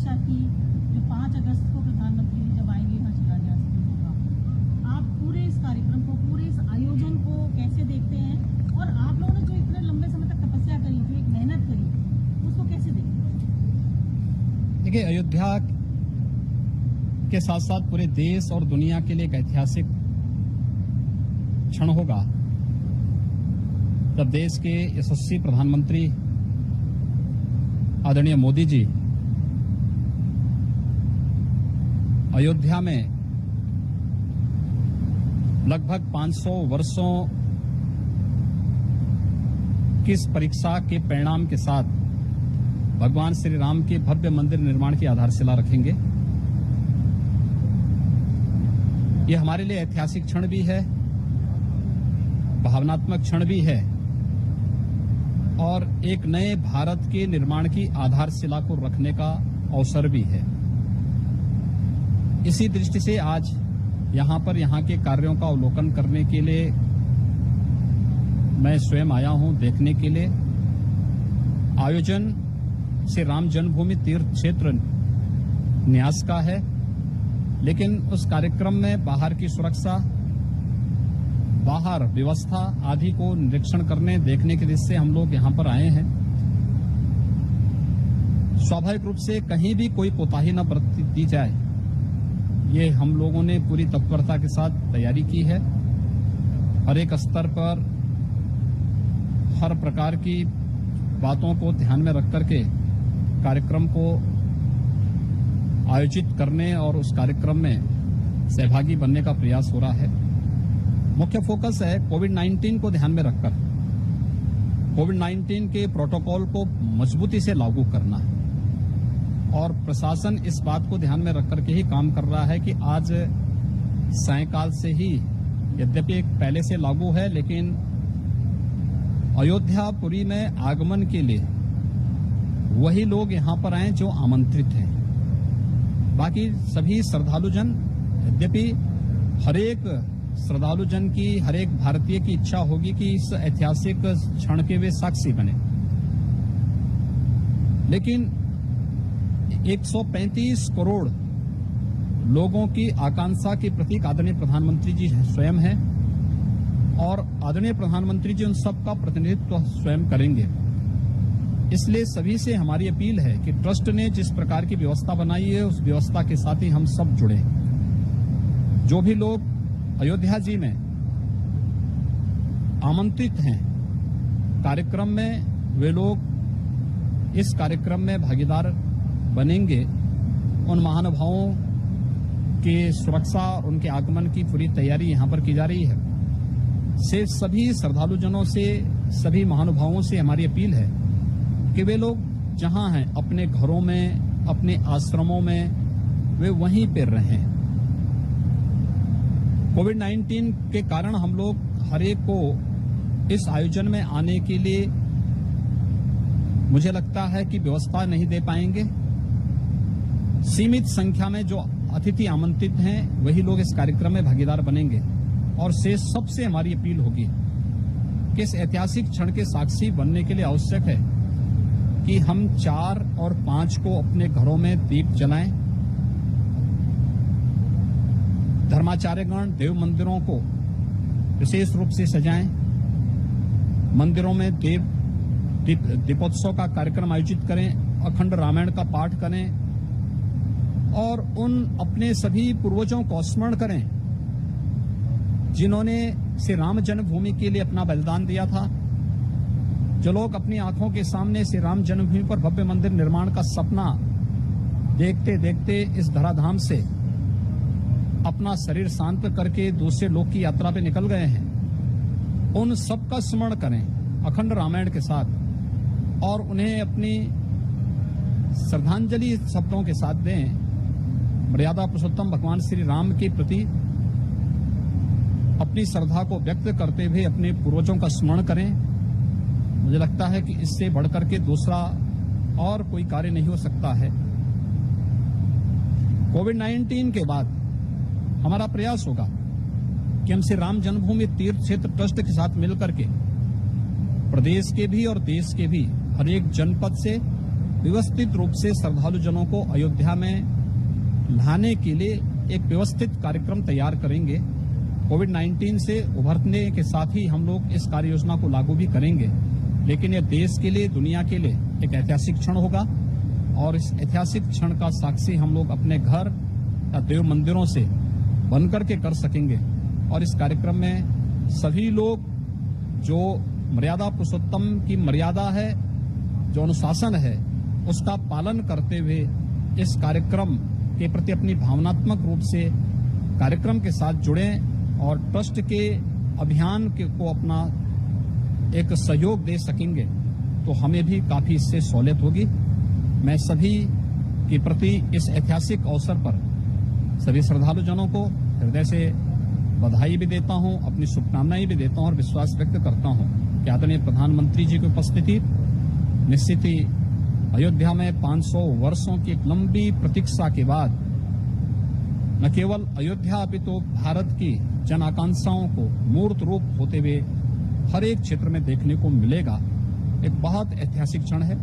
अपेक्षा की जो 5 अगस्त को प्रधानमंत्री जब आएंगे यहाँ शिलान्यास भी होगा, आप पूरे इस कार्यक्रम को, पूरे इस आयोजन को कैसे देखते हैं? और आप लोगों ने जो इतने लंबे समय तक तपस्या करी, जो एक मेहनत करी, उसको कैसे देखते हैं? देखिए, अयोध्या के साथ साथ पूरे देश और दुनिया के लिए एक ऐतिहासिक क्षण होगा जब देश के यशस्वी प्रधानमंत्री आदरणीय मोदी जी अयोध्या में लगभग 500 वर्षों की इस परीक्षा के परिणाम के साथ भगवान श्री राम के भव्य मंदिर निर्माण की आधारशिला रखेंगे। यह हमारे लिए ऐतिहासिक क्षण भी है, भावनात्मक क्षण भी है और एक नए भारत के निर्माण की आधारशिला को रखने का अवसर भी है। इसी दृष्टि से आज यहाँ के कार्यों का अवलोकन करने के लिए मैं स्वयं आया हूं, देखने के लिए। आयोजन श्री राम जन्मभूमि तीर्थ क्षेत्र न्यास का है, लेकिन उस कार्यक्रम में बाहर की सुरक्षा, बाहर व्यवस्था आदि को निरीक्षण करने, देखने के दृष्टि से हम लोग यहाँ पर आए हैं। स्वाभाविक रूप से कहीं भी कोई कोताही न बरती जाए, ये हम लोगों ने पूरी तत्परता के साथ तैयारी की है। हर एक स्तर पर हर प्रकार की बातों को ध्यान में रख करके कार्यक्रम को आयोजित करने और उस कार्यक्रम में सहभागी बनने का प्रयास हो रहा है। मुख्य फोकस है कोविड-19 को ध्यान में रखकर कोविड-19 के प्रोटोकॉल को मजबूती से लागू करना और प्रशासन इस बात को ध्यान में रख करके ही काम कर रहा है कि आज सायंकाल से ही, यद्यपि पहले से लागू है, लेकिन अयोध्यापुरी में आगमन के लिए वही लोग यहाँ पर आए जो आमंत्रित हैं। बाकी सभी श्रद्धालुजन, यद्यपि हरेक श्रद्धालुजन की, हरेक भारतीय की इच्छा होगी कि इस ऐतिहासिक क्षण के वे साक्षी बने, लेकिन 135 करोड़ लोगों की आकांक्षा के प्रतीक आदरणीय प्रधानमंत्री जी स्वयं हैं और आदरणीय प्रधानमंत्री जी उन सबका प्रतिनिधित्व स्वयं करेंगे। इसलिए सभी से हमारी अपील है कि ट्रस्ट ने जिस प्रकार की व्यवस्था बनाई है, उस व्यवस्था के साथ ही हम सब जुड़े। जो भी लोग अयोध्या जी में आमंत्रित हैं कार्यक्रम में, वे लोग इस कार्यक्रम में भागीदार बनेंगे। उन महानुभावों की सुरक्षा और उनके आगमन की पूरी तैयारी यहाँ पर की जा रही है। से सभी श्रद्धालुजनों से, सभी महानुभावों से हमारी अपील है कि वे लोग जहां हैं, अपने घरों में, अपने आश्रमों में, वे वहीं पर रहें। कोविड-19 के कारण हम लोग हर एक को इस आयोजन में आने के लिए मुझे लगता है कि व्यवस्था नहीं दे पाएंगे। सीमित संख्या में जो अतिथि आमंत्रित हैं वही लोग इस कार्यक्रम में भागीदार बनेंगे और से सबसे हमारी अपील होगी कि इस ऐतिहासिक क्षण के साक्षी बनने के लिए आवश्यक है कि हम 4 और 5 को अपने घरों में दीप जलाएं। धर्माचार्यगण देव मंदिरों को विशेष रूप से सजाएं। मंदिरों में दीपोत्सव का कार्यक्रम आयोजित करें, अखंड रामायण का पाठ करें और उन अपने सभी पूर्वजों को स्मरण करें जिन्होंने श्री राम जन्मभूमि के लिए अपना बलिदान दिया था। जो लोग अपनी आंखों के सामने श्री राम जन्मभूमि पर भव्य मंदिर निर्माण का सपना देखते देखते इस धराधाम से अपना शरीर शांत करके दूसरे लोक की यात्रा पे निकल गए हैं, उन सबका स्मरण करें अखंड रामायण के साथ और उन्हें अपनी श्रद्धांजलि शब्दों के साथ दें। मर्यादा पुरुषोत्तम भगवान श्री राम के प्रति अपनी श्रद्धा को व्यक्त करते हुए अपने पूर्वजों का स्मरण करें। मुझे लगता है कि इससे बढ़कर के दूसरा और कोई कार्य नहीं हो सकता है। कोविड-19 के बाद हमारा प्रयास होगा कि हम श्री राम जन्मभूमि तीर्थ क्षेत्र ट्रस्ट के साथ मिलकर के प्रदेश के भी और देश के भी हर एक जनपद से व्यवस्थित रूप से श्रद्धालु जनों को अयोध्या में लाने के लिए एक व्यवस्थित कार्यक्रम तैयार करेंगे। कोविड-19 से उभरने के साथ ही हम लोग इस कार्य योजना को लागू भी करेंगे, लेकिन यह देश के लिए, दुनिया के लिए एक ऐतिहासिक क्षण होगा और इस ऐतिहासिक क्षण का साक्षी हम लोग अपने घर या देव मंदिरों से बनकर के कर सकेंगे। और इस कार्यक्रम में सभी लोग जो मर्यादा पुरुषोत्तम की मर्यादा है, जो अनुशासन है, उसका पालन करते हुए इस कार्यक्रम के प्रति अपनी भावनात्मक रूप से कार्यक्रम के साथ जुड़ें और ट्रस्ट के अभियान को अपना एक सहयोग दे सकेंगे तो हमें भी काफी इससे सहूलियत होगी। मैं सभी के प्रति इस ऐतिहासिक अवसर पर सभी श्रद्धालु जनों को हृदय से बधाई भी देता हूं, अपनी शुभकामनाएं भी देता हूं और विश्वास व्यक्त करता हूं कि आदरणीय प्रधानमंत्री जी की उपस्थिति निश्चित ही अयोध्या में 500 वर्षों की एक लंबी प्रतीक्षा के बाद न केवल अयोध्या अपितु भारत की जन आकांक्षाओं को मूर्त रूप होते हुए हर एक क्षेत्र में देखने को मिलेगा। एक बहुत ऐतिहासिक क्षण है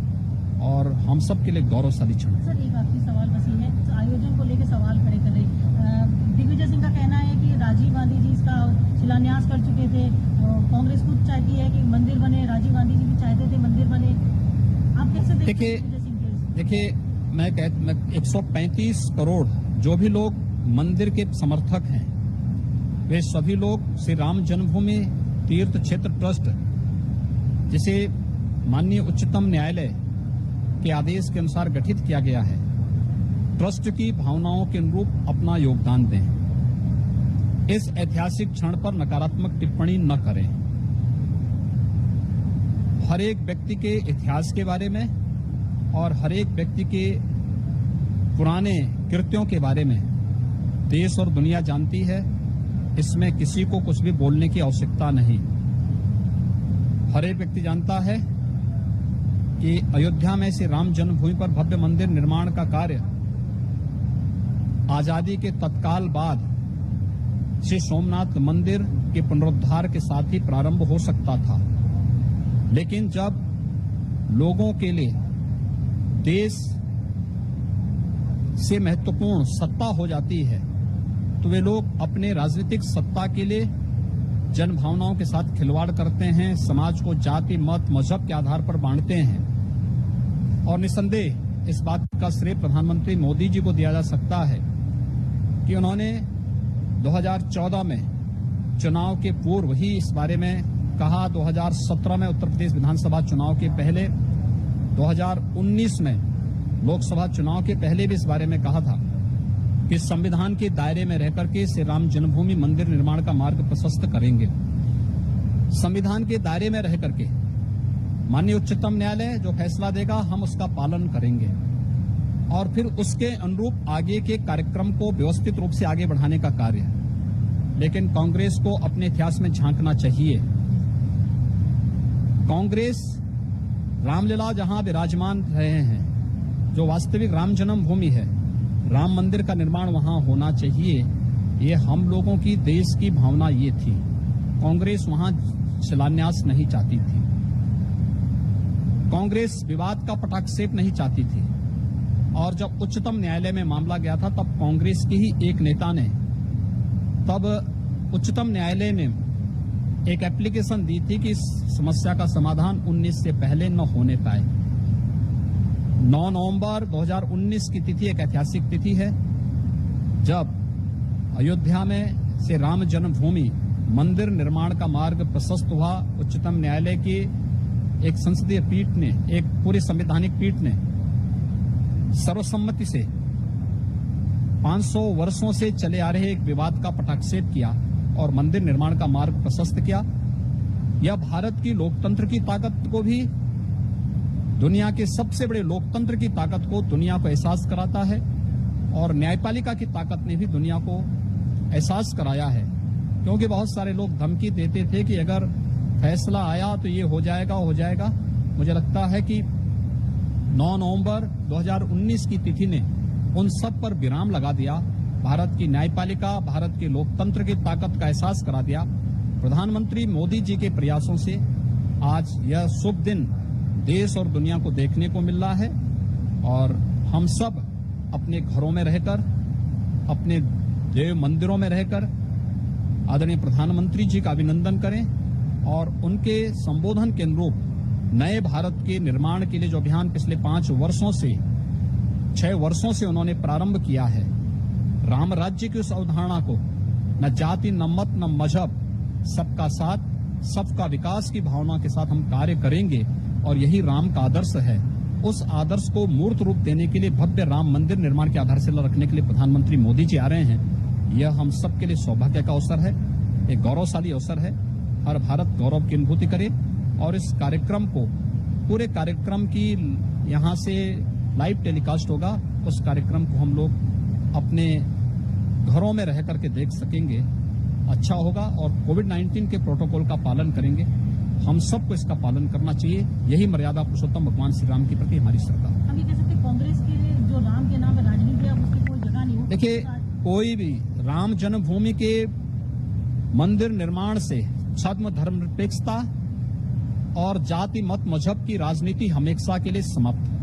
और हम सब के लिए गौरवशाली क्षण है। सर, एक आखिरी सवाल बस ये है, आयोजन को लेकर सवाल खड़े कर रहे दिग्विजय सिंह का कहना है कि राजीव गांधी जी इसका शिलान्यास कर चुके थे। कांग्रेस खुद चाहती है कि मंदिर बने, राजीव गांधी जी भी चाहते थे मंदिर बने। आप कैसे देखते हैं दिग्विजय सिंह के? देखिए, मैं 135 करोड़ जो भी लोग मंदिर के समर्थक हैं, वे सभी लोग श्री राम जन्मभूमि तीर्थ क्षेत्र ट्रस्ट, जिसे माननीय उच्चतम न्यायालय के आदेश के अनुसार गठित किया गया है, ट्रस्ट की भावनाओं के अनुरूप अपना योगदान दें। इस ऐतिहासिक क्षण पर नकारात्मक टिप्पणी न करें। हर एक व्यक्ति के इतिहास के बारे में और हर एक व्यक्ति के पुराने कृत्यों के बारे में देश और दुनिया जानती है। इसमें किसी को कुछ भी बोलने की आवश्यकता नहीं। हर एक व्यक्ति जानता है कि अयोध्या में से राम जन्मभूमि पर भव्य मंदिर निर्माण का कार्य आजादी के तत्काल बाद श्री सोमनाथ मंदिर के पुनरुद्धार के साथ ही प्रारंभ हो सकता था, लेकिन जब लोगों के लिए देश से महत्वपूर्ण सत्ता हो जाती है तो वे लोग अपने राजनीतिक सत्ता के लिए जन भावनाओं के साथ खिलवाड़ करते हैं, समाज को जाति, मत, मजहब के आधार पर बांटते हैं। और निसंदेह इस बात का श्रेय प्रधानमंत्री मोदी जी को दिया जा सकता है कि उन्होंने 2014 में चुनाव के पूर्व ही इस बारे में कहा। 2017 में उत्तर प्रदेश विधानसभा चुनाव के पहले, 2019 में लोकसभा चुनाव के पहले भी इस बारे में कहा था कि संविधान के दायरे में रहकर के श्री राम जन्मभूमि मंदिर निर्माण का मार्ग प्रशस्त करेंगे। संविधान के दायरे में रह करके माननीय उच्चतम न्यायालय जो फैसला देगा हम उसका पालन करेंगे और फिर उसके अनुरूप आगे के कार्यक्रम को व्यवस्थित रूप से आगे बढ़ाने का कार्य है। लेकिन कांग्रेस को अपने इतिहास में झांकना चाहिए। कांग्रेस रामलीला जहां विराजमान रहे हैं, जो वास्तविक राम जन्मभूमि है, राम मंदिर का निर्माण वहां होना चाहिए, ये हम लोगों की देश की भावना ये थी। कांग्रेस वहां शिलान्यास नहीं चाहती थी। कांग्रेस विवाद का पटाक्षेप नहीं चाहती थी। और जब उच्चतम न्यायालय में मामला गया था तब कांग्रेस के ही एक नेता ने तब उच्चतम न्यायालय में एक एप्लीकेशन दी थी कि इस समस्या का समाधान 19 से पहले न होने पाए। 9 नवंबर 2019 की तिथि एक ऐतिहासिक तिथि है जब अयोध्या में से राम जन्मभूमि मंदिर निर्माण का मार्ग प्रशस्त हुआ। उच्चतम न्यायालय की एक संसदीय पीठ ने, एक पूरी संवैधानिक पीठ ने सर्वसम्मति से 500 वर्षों से चले आ रहे एक विवाद का पटाक्षेप किया और मंदिर निर्माण का मार्ग प्रशस्त किया। यह भारत की लोकतंत्र की ताकत को भी, दुनिया के सबसे बड़े लोकतंत्र की ताकत को दुनिया को एहसास कराता है और न्यायपालिका की ताकत ने भी दुनिया को एहसास कराया है। क्योंकि बहुत सारे लोग धमकी देते थे कि अगर फैसला आया तो ये हो जाएगा। मुझे लगता है कि 9 नवंबर 2019 की तिथि ने उन सब पर विराम लगा दिया। भारत की न्यायपालिका, भारत के लोकतंत्र की ताकत का एहसास करा दिया। प्रधानमंत्री मोदी जी के प्रयासों से आज यह शुभ दिन देश और दुनिया को देखने को मिल रहा है और हम सब अपने घरों में रहकर, अपने देव मंदिरों में रहकर आदरणीय प्रधानमंत्री जी का अभिनंदन करें और उनके संबोधन के अनुरूप नए भारत के निर्माण के लिए जो अभियान पिछले 6 वर्षों से उन्होंने प्रारंभ किया है, राम राज्य की उस अवधारणा को न जाति, न मत, न मजहब, सबका साथ, सबका विकास की भावना के साथ हम कार्य करेंगे और यही राम का आदर्श है। उस आदर्श को मूर्त रूप देने के लिए भव्य राम मंदिर निर्माण की आधारशिला रखने के लिए प्रधानमंत्री मोदी जी आ रहे हैं। यह हम सबके लिए सौभाग्य का अवसर है, एक गौरवशाली अवसर है। हर भारत गौरव की अनुभूति करे और इस कार्यक्रम को, पूरे कार्यक्रम की यहाँ से लाइव टेलीकास्ट होगा। उस कार्यक्रम को हम लोग अपने घरों में रह करके देख सकेंगे, अच्छा होगा और कोविड-19 के प्रोटोकॉल का पालन करेंगे। हम सबको इसका पालन करना चाहिए। यही मर्यादा पुरुषोत्तम भगवान श्री राम के प्रति हमारी श्रद्धा। हम ये कह सकते हैं कांग्रेस के जो राम के नाम पे राजनीति है उसकी कोई जगह नहीं हो। देखिए, कोई भी राम जन्मभूमि के मंदिर निर्माण से छद्म धर्मनिरपेक्षता और जाति, मत, मजहब की राजनीति हमेशा के लिए समाप्त है।